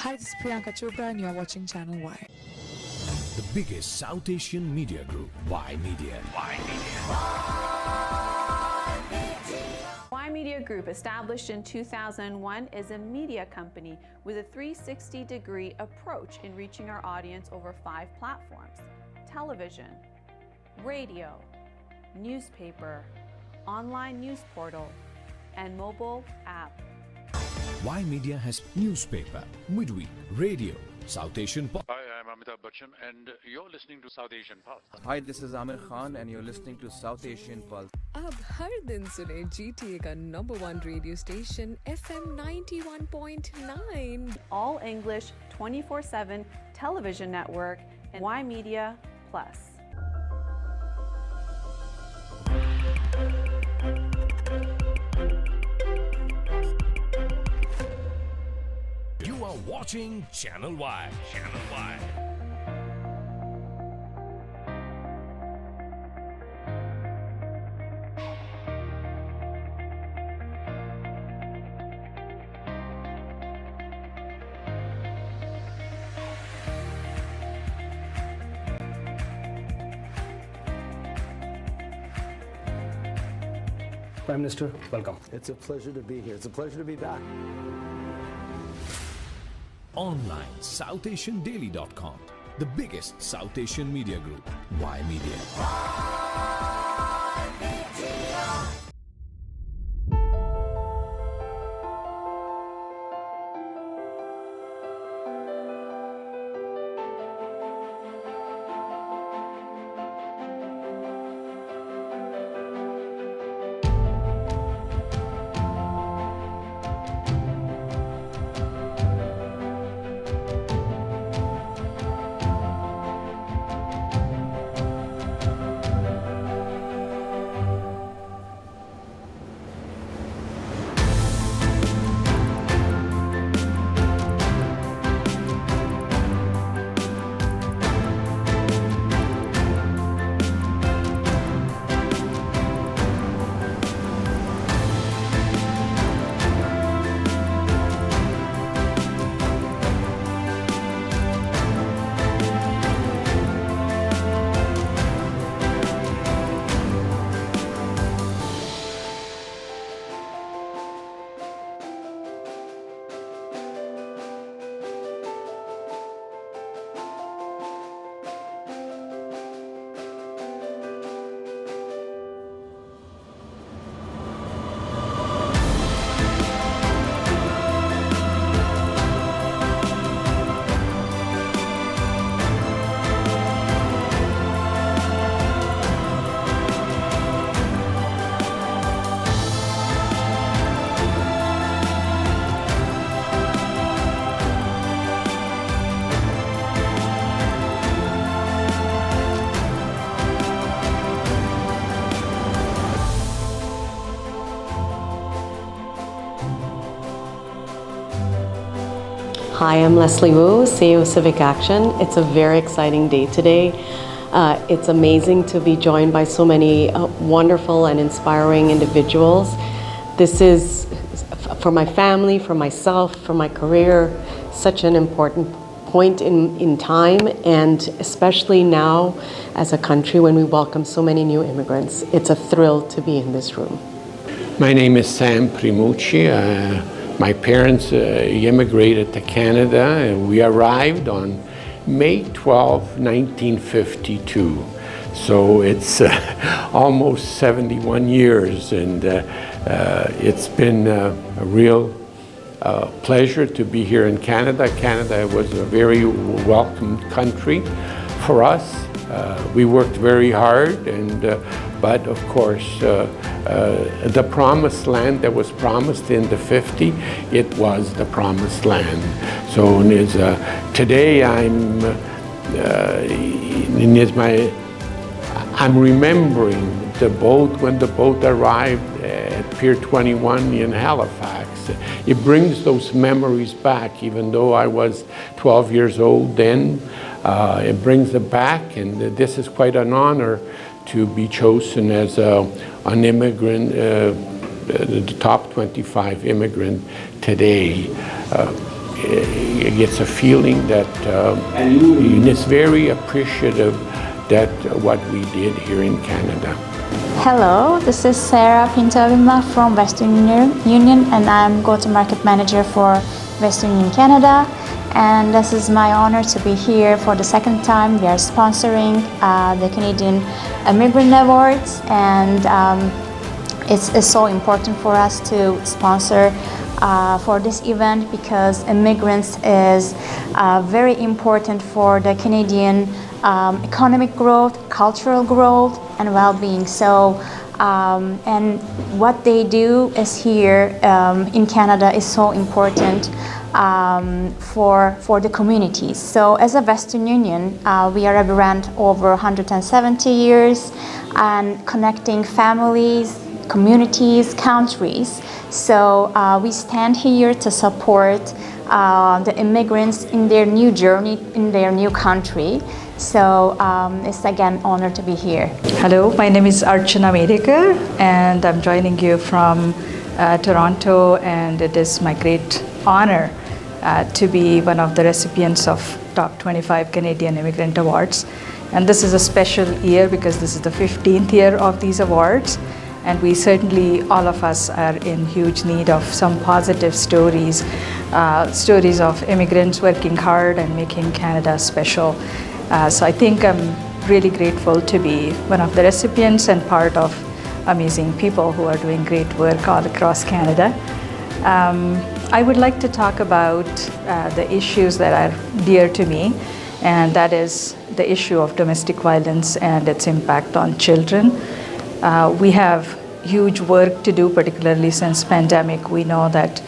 Hi, this is Priyanka Chopra and you're watching Channel Y. The biggest South Asian media group, Y Media. Y Media Group, established in 2001, is a media company with a 360-degree approach in reaching our audience over 5 platforms: television, radio, newspaper, online news portal, and mobile app. Y Media has newspaper, midweek, radio, South Asian pop. Hi, I'm Amitabh Bachchan and you're listening to South Asian Pulse. Hi, this is Amir Khan and you're listening to South Asian Pulse. अब हर दिन सुने GTA का number 1 radio station FM 91.9 All English 24/7 television network and Y Media Plus. You are watching Channel Y. Channel Y. Prime Minister, welcome. It's a pleasure to be here. It's a pleasure to be back. Online, SouthAsianDaily.com. The biggest South Asian media group, Y Media. Hi, I'm Leslie Wu, CEO of Civic Action. It's a very exciting day today. It's amazing to be joined by so many wonderful and inspiring individuals. This is, for my family, for myself, for my career, such an important point in time, and especially now as a country when we welcome so many new immigrants. It's a thrill to be in this room. My name is Sam Primucci. My parents immigrated to Canada, and we arrived on May 12, 1952. So it's almost 71 years, and it's been a real pleasure to be here in Canada. Canada was a very welcome country for us. We worked very hard, but of course, the promised land that was promised in the 50, it was the promised land. So today I'm remembering the boat when the boat arrived at Pier 21 in Halifax. It brings those memories back, even though I was 12 years old then. It brings it back, and this is quite an honor to be chosen as an immigrant, the top 25 immigrant today. gets a feeling that it's very appreciative that what we did here in Canada. Hello, this is Sarah Pinto-Avima from Western Union, and I'm go-to-market manager for Western Union Canada. And this is my honor to be here for the second time. We are sponsoring the Canadian Immigrant Awards, and it's so important for us to sponsor for this event because immigrants is very important for the Canadian economic growth, cultural growth, and well-being. So, and what they do is here in Canada is so important for the communities. So as a Western Union, we are a brand over 170 years and connecting families, communities, countries. So we stand here to support the immigrants in their new journey, in their new country. So it's again an honor to be here. Hello, my name is Archana Medekar, and I'm joining you from Toronto, and it is my great honor to be one of the recipients of Top 25 Canadian Immigrant Awards. And this is a special year because this is the 15th year of these awards, and we certainly, all of us, are in huge need of some positive stories, stories of immigrants working hard and making Canada special. So I think I'm really grateful to be one of the recipients and part of amazing people who are doing great work all across Canada. I would like to talk about the issues that are dear to me, and that is the issue of domestic violence and its impact on children. We have huge work to do, particularly since pandemic. We know that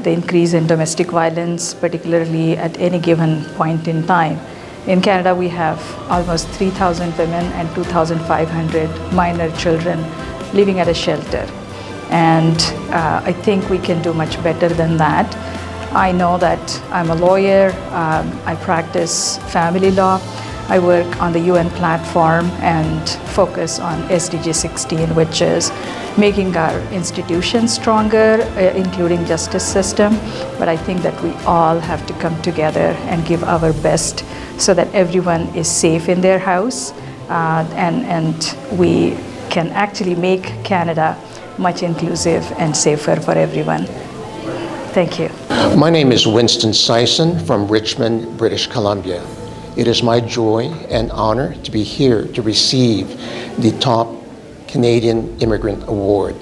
the increase in domestic violence, particularly at any given point in time. In Canada, we have almost 3,000 women and 2,500 minor children living at a shelter. And I think we can do much better than that. I know that I'm a lawyer, I practice family law, I work on the UN platform and focus on SDG 16, which is making our institutions stronger, including justice system. But I think that we all have to come together and give our best so that everyone is safe in their house, and we can actually make Canada much inclusive and safer for everyone. Thank you. My name is Winston Sison from Richmond, British Columbia. It is my joy and honor to be here to receive the Top Canadian Immigrant Award.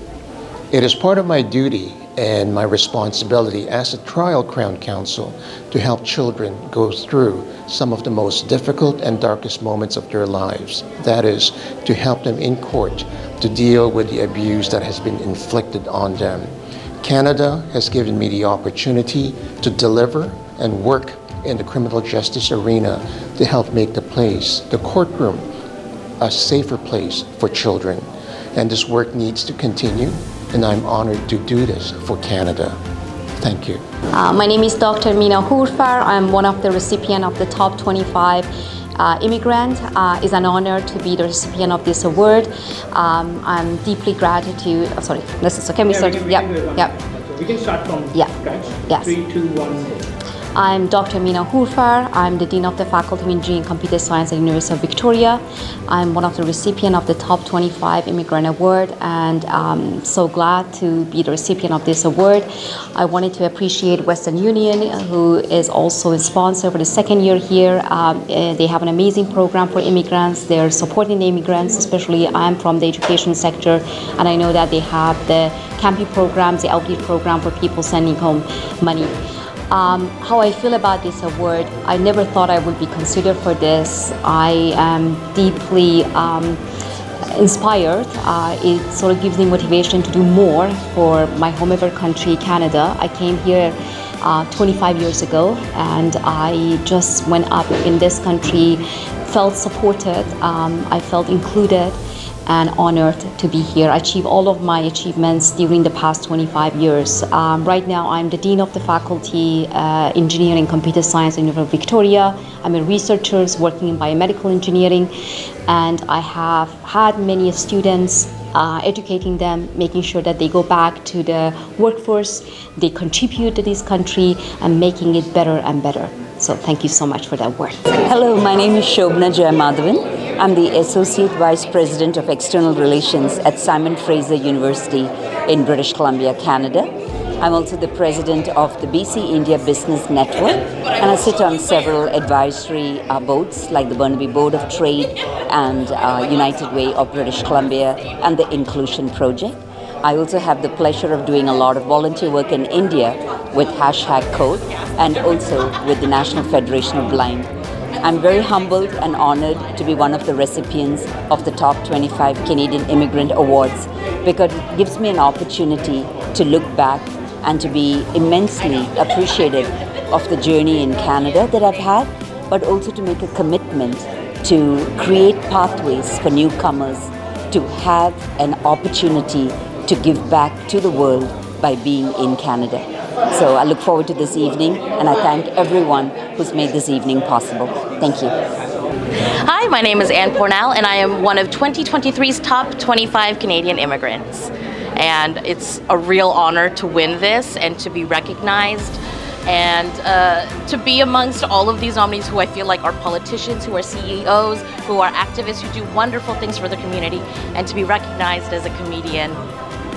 It is part of my duty and my responsibility as a trial Crown Counsel to help children go through some of the most difficult and darkest moments of their lives. That is, to help them in court to deal with the abuse that has been inflicted on them. Canada has given me the opportunity to deliver and work in the criminal justice arena to help make the courtroom, a safer place for children. And this work needs to continue, and I'm honored to do this for Canada. Thank you. My name is Dr. Mina Hurfar. I'm one of the recipients of the Top 25 Immigrant. It's an honor to be the recipient of this award. I'm deeply gratitude. Sorry, can we start? Yeah. So we can start from scratch. Yes. 3, 2, 1. I'm Dr. Mina Hurfar. I'm the Dean of the Faculty of Engineering and Computer Science at the University of Victoria. I'm one of the recipients of the Top 25 Immigrant Award, and I'm so glad to be the recipient of this award. I wanted to appreciate Western Union, who is also a sponsor for the second year here. They have an amazing program for immigrants. They're supporting the immigrants, especially I'm from the education sector, and I know that they have the camping programs, the outreach program for people sending home money. How I feel about this award, I never thought I would be considered for this. I am deeply inspired. It sort of gives me motivation to do more for my home ever country, Canada. I came here 25 years ago, and I just went up in this country, felt supported, I felt included and honored to be here. I achieved all of my achievements during the past 25 years. Right now, I'm the Dean of the Faculty Engineering and Computer Science at the University of Victoria. I'm a researcher working in biomedical engineering, and I have had many students educating them, making sure that they go back to the workforce, they contribute to this country, and making it better and better. So thank you so much for that work. Hello, my name is Shobna Jayamadhavan. I'm the Associate Vice President of External Relations at Simon Fraser University in British Columbia, Canada. I'm also the President of the BC India Business Network, and I sit on several advisory boards like the Burnaby Board of Trade and United Way of British Columbia and the Inclusion Project. I also have the pleasure of doing a lot of volunteer work in India with #Code and also with the National Federation of Blind. I'm very humbled and honored to be one of the recipients of the top 25 Canadian Immigrant Awards because it gives me an opportunity to look back and to be immensely appreciative of the journey in Canada that I've had, but also to make a commitment to create pathways for newcomers to have an opportunity to give back to the world by being in Canada. So I look forward to this evening, and I thank everyone who's made this evening possible. Thank you. Hi, my name is Anne Pornell, and I am one of 2023's top 25 Canadian immigrants. And it's a real honor to win this and to be recognized and to be amongst all of these nominees who I feel like are politicians, who are CEOs, who are activists, who do wonderful things for the community, and to be recognized as a comedian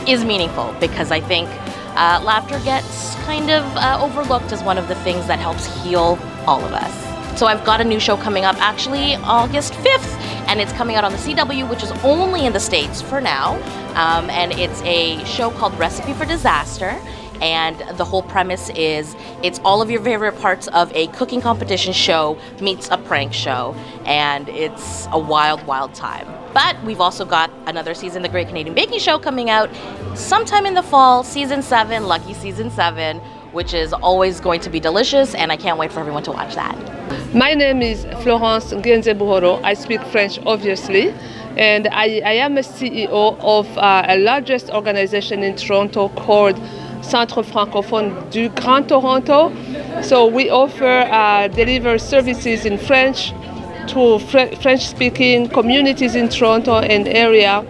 is meaningful because I think laughter gets kind of overlooked as one of the things that helps heal all of us. So I've got a new show coming up actually August 5th, and it's coming out on the CW, which is only in the States for now, and it's a show called Recipe for Disaster. And the whole premise is it's all of your favorite parts of a cooking competition show meets a prank show, and it's a wild, wild time. But we've also got another season, The Great Canadian Baking Show, coming out sometime in the fall, season 7, lucky season 7, which is always going to be delicious, and I can't wait for everyone to watch that. My name is Florence Genzebuhoro. I speak French, obviously, and I am a CEO of a largest organization in Toronto called Centre Francophone du Grand Toronto. So we offer deliver services in French to French-speaking communities in Toronto and area.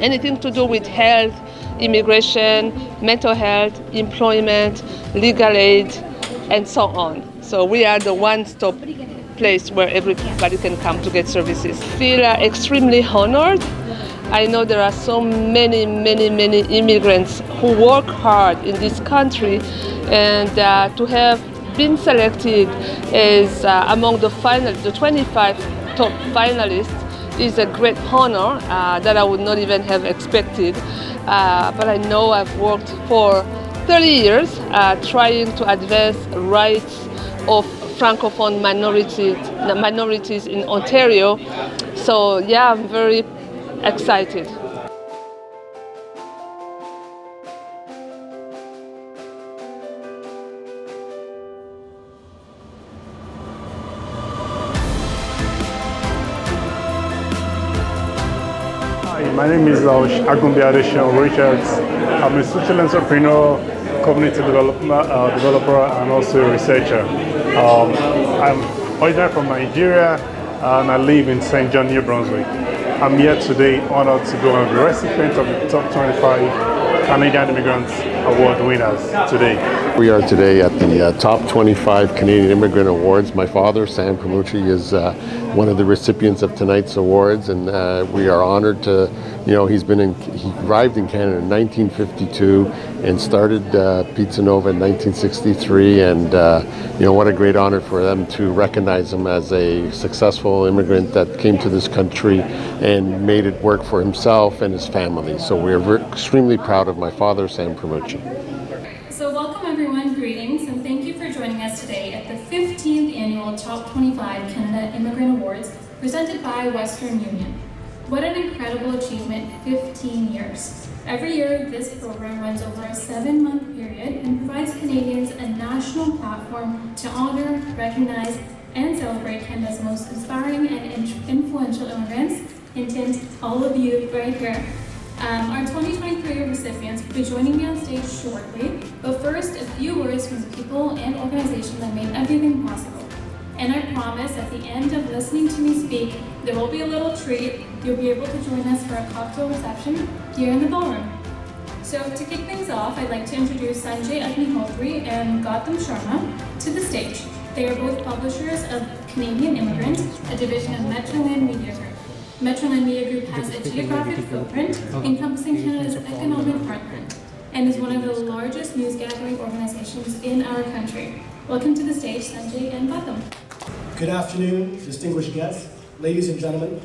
Anything to do with health, immigration, mental health, employment, legal aid, and so on. So we are the one-stop place where everybody can come to get services. I feel extremely honored. I know there are so many immigrants who work hard in this country, and to have been selected as among the 25 top finalists is a great honor that I would not even have expected. But I know I've worked for 30 years trying to advance rights of Francophone minorities in Ontario. So yeah, I'm very excited. Hi, my name is Agumbiade Richards. I'm a social entrepreneur, community developer, and also a researcher. I'm originally from Nigeria, and I live in St. John, New Brunswick. I'm here today honored to be one of the recipients of the top 25 Canadian Immigrant Award winners today. We are today at the top 25 Canadian Immigrant Awards. My father, Sam Primucci, is one of the recipients of tonight's awards, and we are honored to, he arrived in Canada in 1952 and started Pizza Nova in 1963, and what a great honor for them to recognize him as a successful immigrant that came to this country and made it work for himself and his family. So we're extremely proud of my father, Sam Primucci. So welcome everyone, greetings, and thank you for joining us today at the 15th Annual Top 25 Canada Immigrant Awards presented by Western Union. What an incredible achievement, 15 years. Every year, this program runs over a 7-month period and provides Canadians a national platform to honor, recognize, and celebrate Canada's most inspiring and influential immigrants. Hint, hint, all of you right here. Our 2023 recipients will be joining me on stage shortly, but first, a few words from the people and organizations that made everything possible. And I promise at the end of listening to me speak, there will be a little treat. you'll be able to join us for a cocktail reception here in the ballroom. So to kick things off, I'd like to introduce Sanjay Mon-Fri and Gautam Sharma to the stage. They are both publishers of Canadian Immigrant, a division of Metroland Media Group. Metroland Media Group has a geographic footprint encompassing Canada's economic heartland and is one of the largest news gathering organizations in our country. Welcome to the stage, Sanjay and Gautam. Good afternoon, distinguished guests, ladies and gentlemen.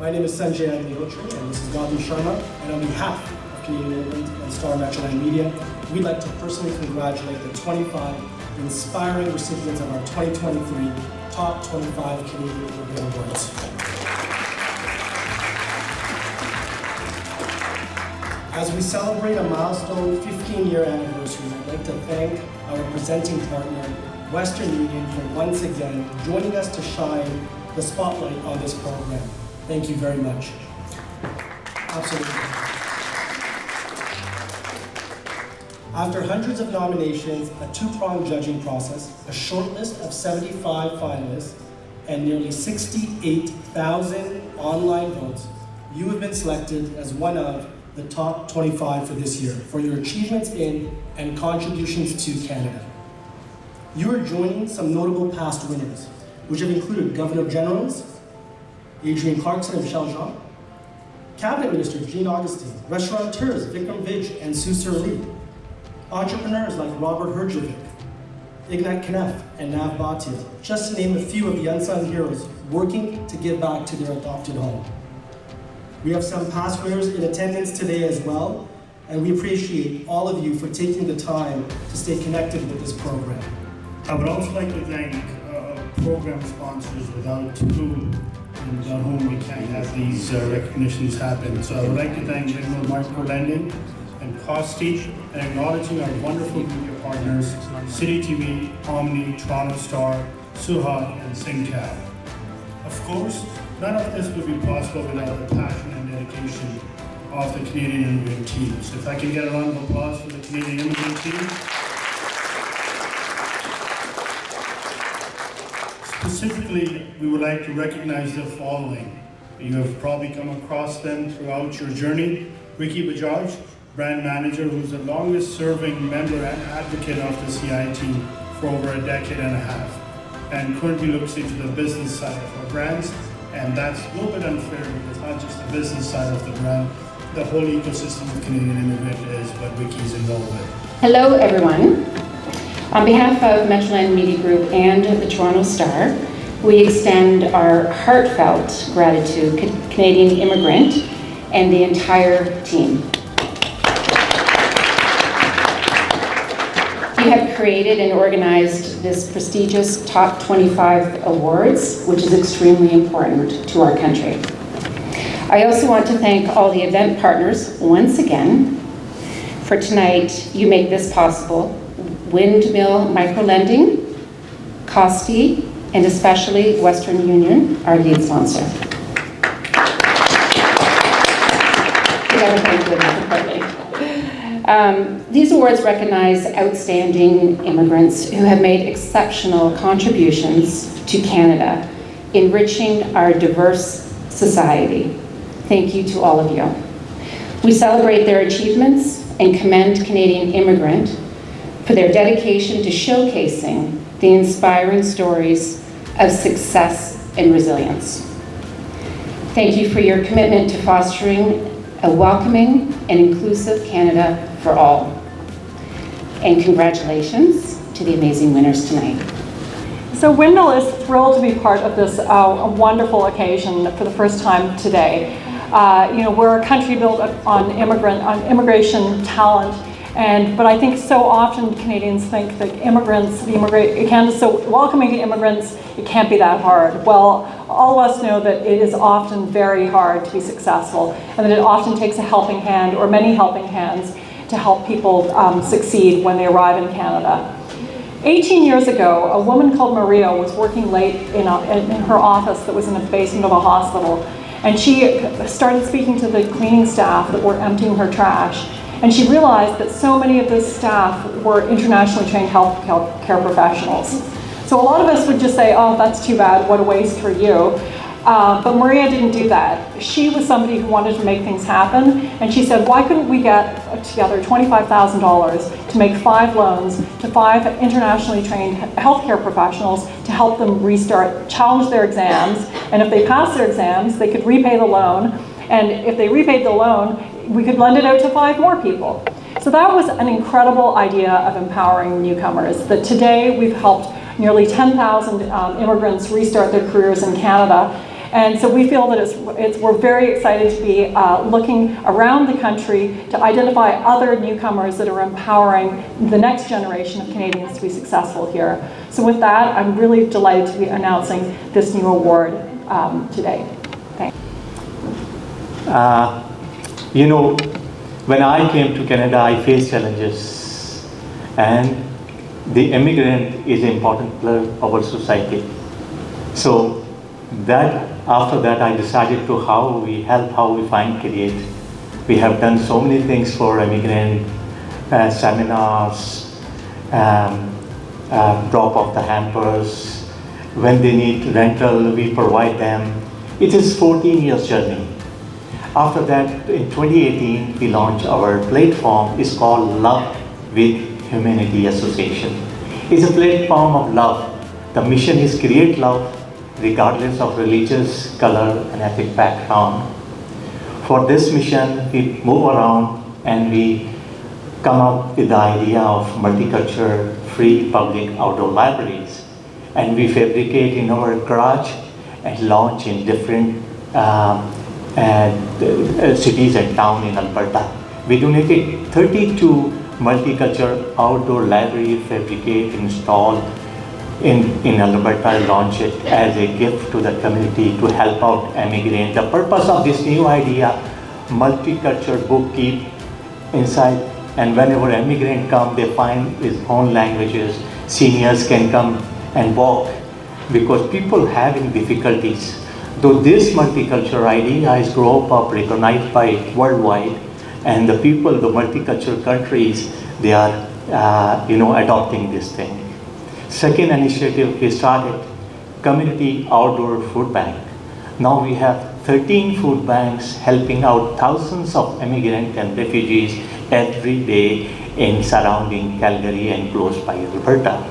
My name is Sanjay Mon-Fri and this is Gautam Sharma, and on behalf of Canadian Immigrant and Star Metroland Media, we'd like to personally congratulate the 25 inspiring recipients of our 2023 Top 25 Canadian Immigrant Awards. As we celebrate a milestone 15-year anniversary, I'd like to thank our presenting partner, Western Union, for once again joining us to shine the spotlight on this program. Thank you very much. Absolutely. After hundreds of nominations, a two-pronged judging process, a short list of 75 finalists, and nearly 68,000 online votes, you have been selected as one of the top 25 for this year for your achievements in and contributions to Canada. You are joining some notable past winners, which have included Governor Generals Adrienne Clarkson and Michelle Jean, Cabinet Ministers Jean Augustine, restaurateurs Vikram Vij and Sue Sirleaf, entrepreneurs like Robert Herjavec, Ignat Knef, and Nav Bhatia, just to name a few of the unsung heroes working to give back to their adopted home. We have some past winners in attendance today as well, and we appreciate all of you for taking the time to stay connected with this program. I would also like to thank program sponsors without whom we can't have these recognitions happen. So I would like to thank General Microlending and Costi, and acknowledging our wonderful media partners, City TV, Omni, Toronto Star, Suhat, and SingTab. Of course, none of this would be possible without the passion and dedication of the Canadian Immigrant team. So if I can get a round of applause for the Canadian Immigrant team. Specifically, we would like to recognize the following. You have probably come across them throughout your journey. Ricky Bajaj, brand manager, who's the longest serving member and advocate of the CI team for over a decade and a half, and currently looks into the business side of our brands. And that's a little bit unfair because not just the business side of the brand, the whole ecosystem of Canadian Immigrant is what Ricky's involved with. Hello everyone. On behalf of Metroland Media Group and the Toronto Star, we extend our heartfelt gratitude to Canadian Immigrant and the entire team. You have created and organized this prestigious Top 25 Awards, which is extremely important to our country. I also want to thank all the event partners once again for tonight. You make this possible. Windmill Microlending, Costi, and especially Western Union, our lead sponsor. These awards recognize outstanding immigrants who have made exceptional contributions to Canada, enriching our diverse society. Thank you to all of you. We celebrate their achievements and commend Canadian Immigrant for their dedication to showcasing the inspiring stories of success and resilience. Thank you for your commitment to fostering a welcoming and inclusive Canada for all. And congratulations to the amazing winners tonight. So Windmill is thrilled to be part of this wonderful occasion for the first time today. We're a country built on immigration talent, but I think so often Canadians think that Canada's so welcoming to immigrants, it can't be that hard. Well, all of us know that it is often very hard to be successful, and that it often takes a helping hand or many helping hands to help people succeed when they arrive in Canada. 18 years ago, a woman called Maria was working late in her office that was in the basement of a hospital, and she started speaking to the cleaning staff that were emptying her trash. And she realized that so many of this staff were internationally trained healthcare professionals. So a lot of us would just say, oh, that's too bad, what a waste for you. But Maria didn't do that. She was somebody who wanted to make things happen, and she said, why couldn't we get together $25,000 to make 5 loans to 5 internationally trained healthcare professionals to help them restart, challenge their exams, and if they pass their exams, they could repay the loan, and if they repaid the loan, we could lend it out to 5 more people. So that was an incredible idea of empowering newcomers, that today we've helped nearly 10,000 immigrants restart their careers in Canada. And so we feel that we're very excited to be looking around the country to identify other newcomers that are empowering the next generation of Canadians to be successful here. So with that, I'm really delighted to be announcing this new award today. Thanks. You know, when I came to Canada, I faced challenges, and the immigrant is an important part of our society. So after that, I decided to how we help, how we find, create. We have done so many things for immigrant seminars, drop off the hampers. When they need rental, we provide them. It is 14 years journey. After that, in 2018, we launched our platform. It's called Love with Humanity Association. It's a platform of love. The mission is create love regardless of religious, color, and ethnic background. For this mission, we move around and we come up with the idea of multicultural, free public outdoor libraries. And we fabricate in our garage and launch in different cities and towns in Alberta. We donated 32 multicultural outdoor library, fabricate, install in Alberta, launch it as a gift to the community to help out immigrants. The purpose of this new idea, multicultural book keep inside, and whenever immigrant come, they find his own languages. Seniors can come and walk because people having difficulties. Though this multicultural idea is grown up, recognized by worldwide, and the people, the multicultural countries, they are adopting this thing. Second initiative, we started Community Outdoor Food Bank. Now we have 13 food banks helping out thousands of immigrants and refugees every day in surrounding Calgary and close by Alberta.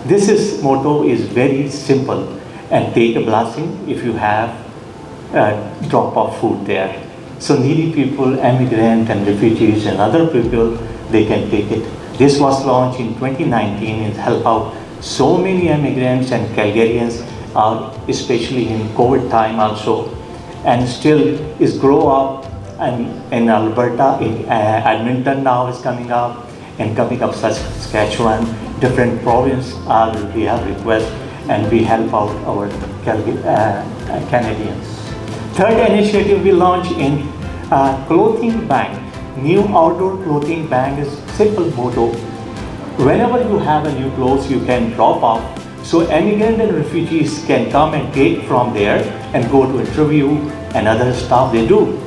This motto is very simple, and take a blessing if you have a drop of food there. So needy people, immigrants and refugees and other people, they can take it. This was launched in 2019 and help out so many immigrants and Calgarians, especially in COVID time also, and still is grow up and in Alberta, in Edmonton now is coming up, and coming up Saskatchewan, different provinces we have requests, and we help out our Canadians. Third initiative we launched in clothing bank. New outdoor clothing bank is simple motto. Whenever you have a new clothes, you can drop off. So immigrant and refugees can come and take from there and go to interview and other stuff they do.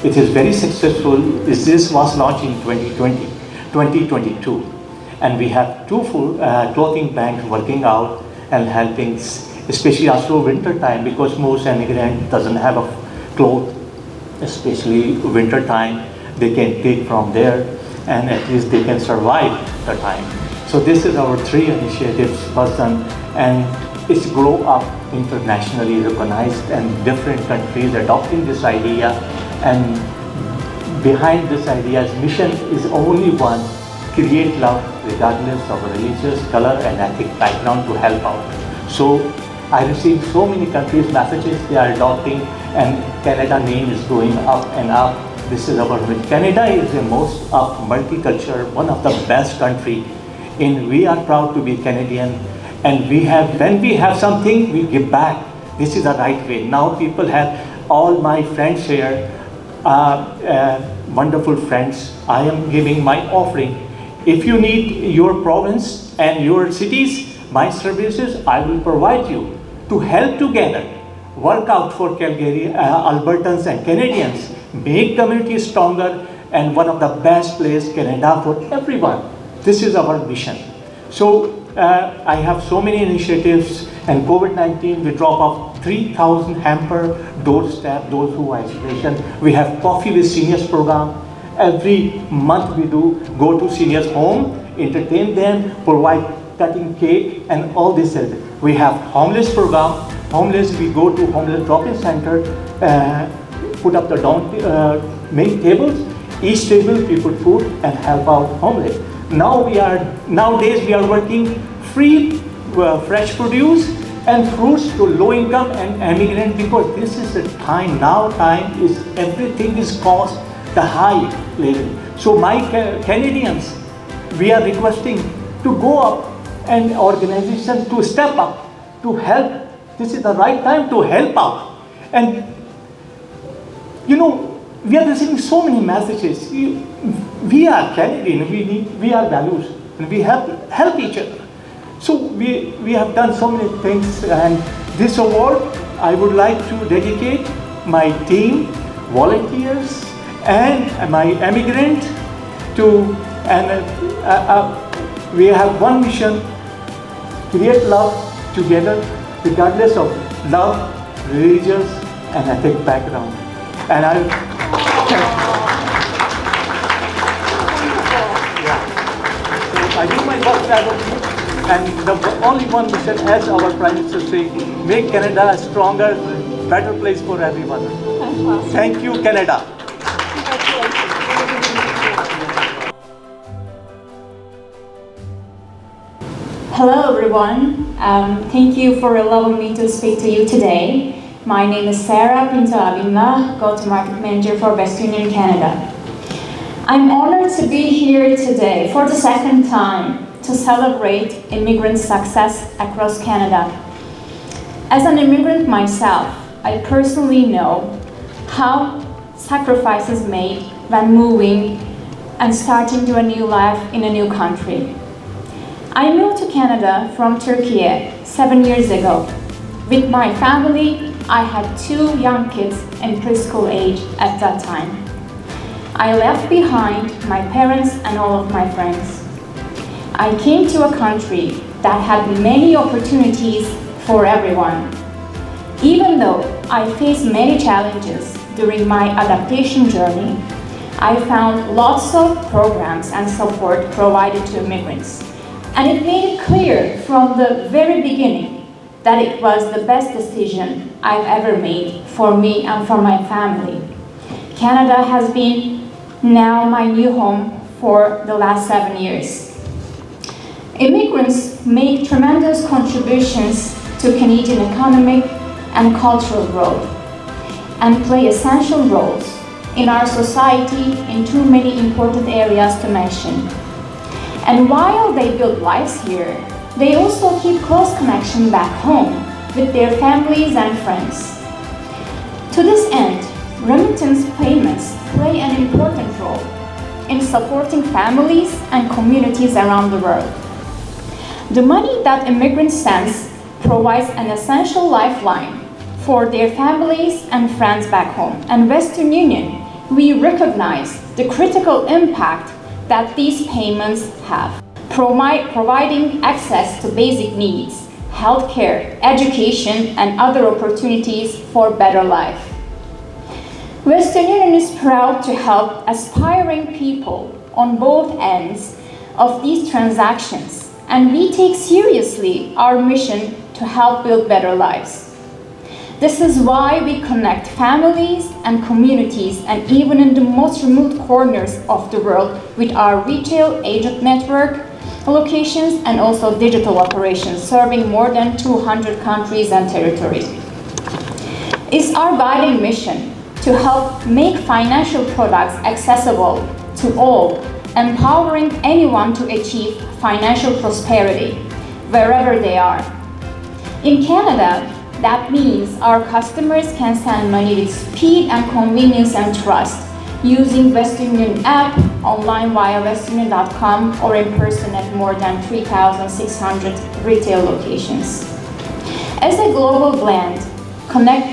It is very successful. This was launched in 2022. And we have 2 full clothing banks working out and helping, especially also winter time, because most immigrant doesn't have a clothes, especially winter time. They can take from there, and at least they can survive the time. So this is our 3 initiatives person, and it's grow up internationally recognized, and different countries adopting this idea. And behind this idea's mission is only one: create love regardless of religious, color, and ethnic background to help out. So I received so many countries messages they are adopting, and Canada name is going up and up. This is our Canada is the most multicultural, one of the best country. And we are proud to be Canadian. And when we have something, we give back. This is the right way. Now people have, all my friends here, wonderful friends. I am giving my offering. If you need your province and your cities, my services, I will provide you to help together, work out for Calgary, Albertans and Canadians, make community stronger, and one of the best place Canada for everyone. This is our mission. So I have so many initiatives, and COVID-19 we drop off 3,000 hamper doorstep, those who are isolation. We have Coffee with Seniors program. Every month we do go to seniors' home, entertain them, provide cutting cake and all this. We have homeless program. Homeless, we go to homeless drop-in center, put up the main tables. Each table we put food and help out homeless. Nowadays we are working free fresh produce and fruits to low income and immigrant, because this is the time, everything is cost the high level. So my Canadians, we are requesting to go up and organizations to step up to help. This is the right time to help out. And you know, we are receiving so many messages. We are Canadian, we are values, and we help each other. So we have done so many things, and this award I would like to dedicate my team, volunteers, and my immigrant to, and we have one mission: create love together, regardless of love, religious, and ethnic background. And I do my best, and the only one mission, as our Prime Minister said, make Canada a stronger, better place for everyone. Thank you, Canada. Hello everyone, thank you for allowing me to speak to you today. My name is Sarah Pinto-Abimla, Go-to-Market Manager for West Union Canada. I'm honored to be here today for the second time to celebrate immigrant success across Canada. As an immigrant myself, I personally know how sacrifices made when moving and starting to a new life in a new country. I moved to Canada from Turkey 7 years ago. With my family, I had 2 young kids in preschool age at that time. I left behind my parents and all of my friends. I came to a country that had many opportunities for everyone. Even though I faced many challenges during my adaptation journey, I found lots of programs and support provided to immigrants. And it made it clear from the very beginning that it was the best decision I've ever made for me and for my family. Canada has been now my new home for the last 7 years. Immigrants make tremendous contributions to Canadian economic and cultural growth and play essential roles in our society in too many important areas to mention. And while they build lives here, they also keep close connection back home with their families and friends. To this end, remittance payments play an important role in supporting families and communities around the world. The money that immigrants send provides an essential lifeline for their families and friends back home. And Western Union, we recognize the critical impact that these payments have, providing access to basic needs, healthcare, education, and other opportunities for better life. Western Union is proud to help aspiring people on both ends of these transactions, and we take seriously our mission to help build better lives. This is why we connect families and communities, and even in the most remote corners of the world, with our retail agent network locations and also digital operations, serving more than 200 countries and territories. It's our guiding mission to help make financial products accessible to all, empowering anyone to achieve financial prosperity wherever they are. In Canada, that means our customers can send money with speed and convenience and trust using Western Union app, online via westernunion.com, or in person at more than 3,600 retail locations. As a global blend,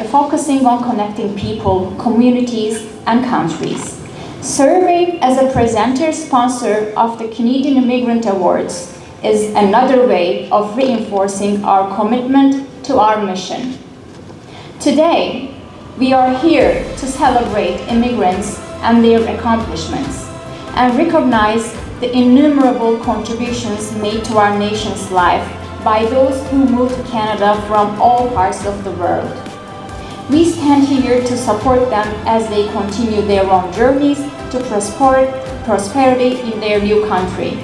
focusing on connecting people, communities, and countries. Serving as a presenter sponsor of the Canadian Immigrant Awards is another way of reinforcing our commitment to our mission. Today, we are here to celebrate immigrants and their accomplishments and recognize the innumerable contributions made to our nation's life by those who moved to Canada from all parts of the world. We stand here to support them as they continue their own journeys to prosperity in their new country.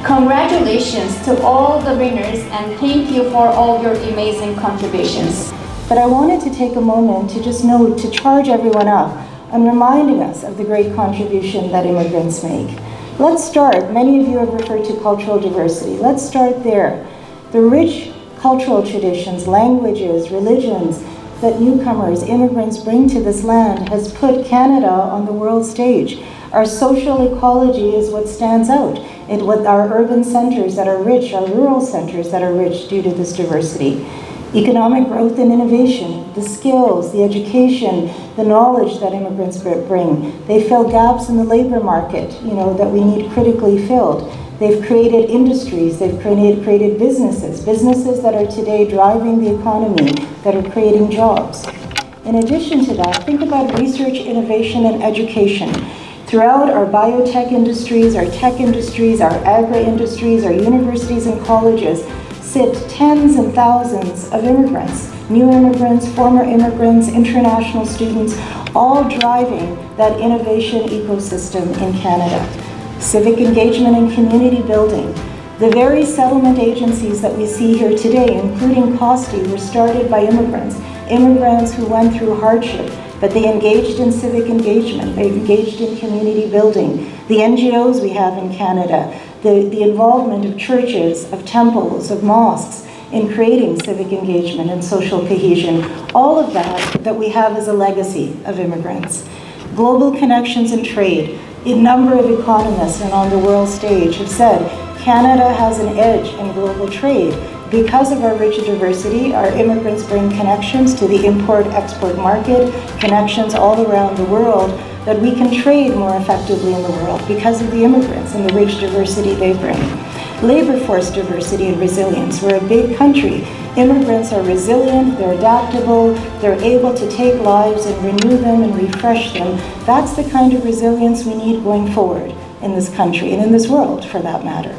Congratulations to all the winners and thank you for all your amazing contributions. But I wanted to take a moment to just note, to charge everyone up on reminding us of the great contribution that immigrants make. Let's start, many of you have referred to cultural diversity. Let's start there. The rich cultural traditions, languages, religions that newcomers, immigrants bring to this land has put Canada on the world stage. Our social ecology is what stands out. With our urban centers that are rich, our rural centers that are rich due to this diversity. Economic growth and innovation, the skills, the education, the knowledge that immigrants bring. They fill gaps in the labor market, that we need critically filled. They've created industries, they've created businesses that are today driving the economy, that are creating jobs. In addition to that, think about research, innovation, and education. Throughout our biotech industries, our tech industries, our agri-industries, our universities and colleges sit tens and thousands of immigrants, new immigrants, former immigrants, international students, all driving that innovation ecosystem in Canada. Civic engagement and community building. The very settlement agencies that we see here today, including COSTI, were started by immigrants who went through hardship, but they engaged in civic engagement, they engaged in community building. The NGOs we have in Canada, the involvement of churches, of temples, of mosques in creating civic engagement and social cohesion, all of that we have as a legacy of immigrants. Global connections and trade. A number of economists and on the world stage have said Canada has an edge in global trade. Because of our rich diversity, our immigrants bring connections to the import-export market, connections all around the world, that we can trade more effectively in the world because of the immigrants and the rich diversity they bring. Labor force diversity and resilience. We're a big country. Immigrants are resilient, they're adaptable, they're able to take lives and renew them and refresh them. That's the kind of resilience we need going forward in this country and in this world, for that matter.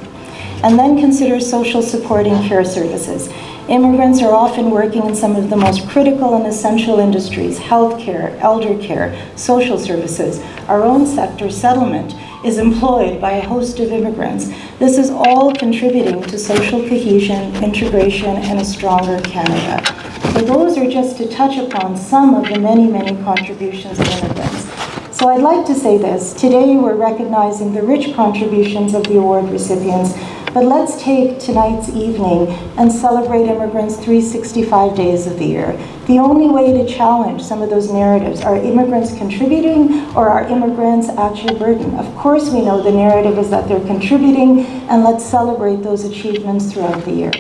And then consider social support and care services. Immigrants are often working in some of the most critical and essential industries: healthcare, elder care, social services. Our own sector, settlement, is employed by a host of immigrants. This is all contributing to social cohesion, integration, and a stronger Canada. So those are just to touch upon some of the many, many contributions of immigrants. So I'd like to say this. Today we're recognizing the rich contributions of the award recipients, but let's take tonight's evening and celebrate immigrants 365 days of the year. The only way to challenge some of those narratives, are immigrants contributing or are immigrants at your burden? Of course we know the narrative is that they're contributing, and let's celebrate those achievements throughout the year.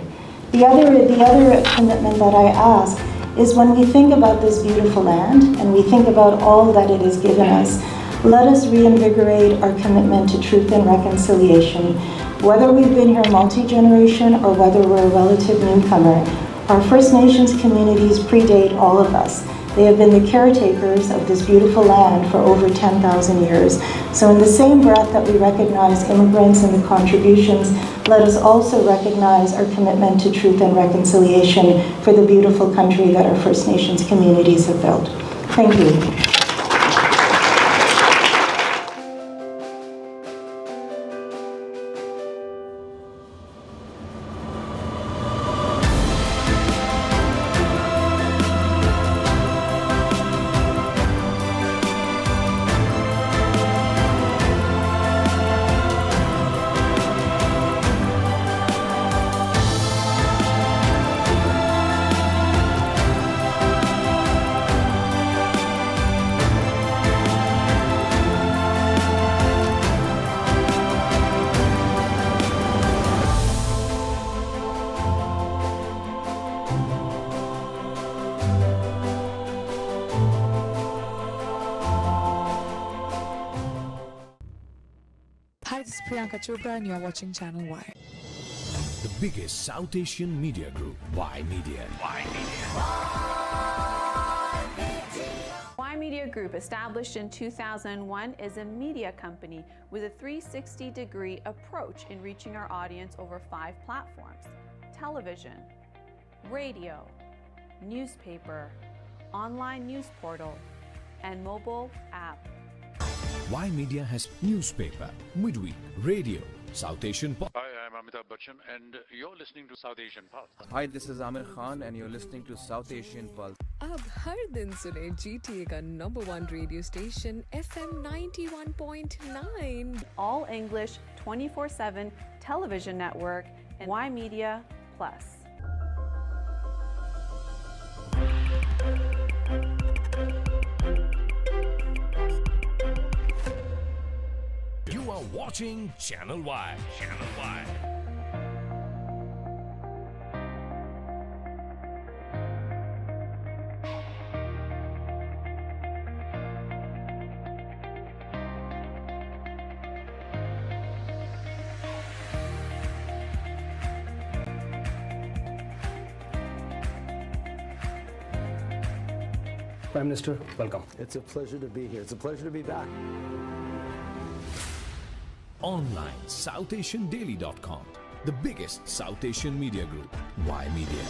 The other commitment that I ask is, when we think about this beautiful land and we think about all that it has given us, let us reinvigorate our commitment to truth and reconciliation. Whether we've been here multi-generation or whether we're a relative newcomer, our First Nations communities predate all of us. They have been the caretakers of this beautiful land for over 10,000 years. So in the same breath that we recognize immigrants and the contributions, let us also recognize our commitment to truth and reconciliation for the beautiful country that our First Nations communities have built. Thank you. Hi, this is Priyanka Chopra and you're watching Channel Y. The biggest South Asian media group, Y Media. Y Media Group, established in 2001, is a media company with a 360-degree approach in reaching our audience over 5 platforms: television, radio, newspaper, online news portal, and mobile app. Y Media has newspaper, midweek, radio, South Asian pop. Hi, I'm Amitabh Bachchan and you're listening to South Asian Pulse. Hi, this is Amir Khan and you're listening to South Asian Pulse. अब हर दिन सुने GTA का number 1 radio station FM 91.9. All English, 24/7 television network, and Y Media Plus. You are watching Channel Y. Channel Y. Prime Minister, welcome. It's a pleasure to be here. It's a pleasure to be back. Online, SouthAsianDaily.com, the biggest South Asian media group, Y Media.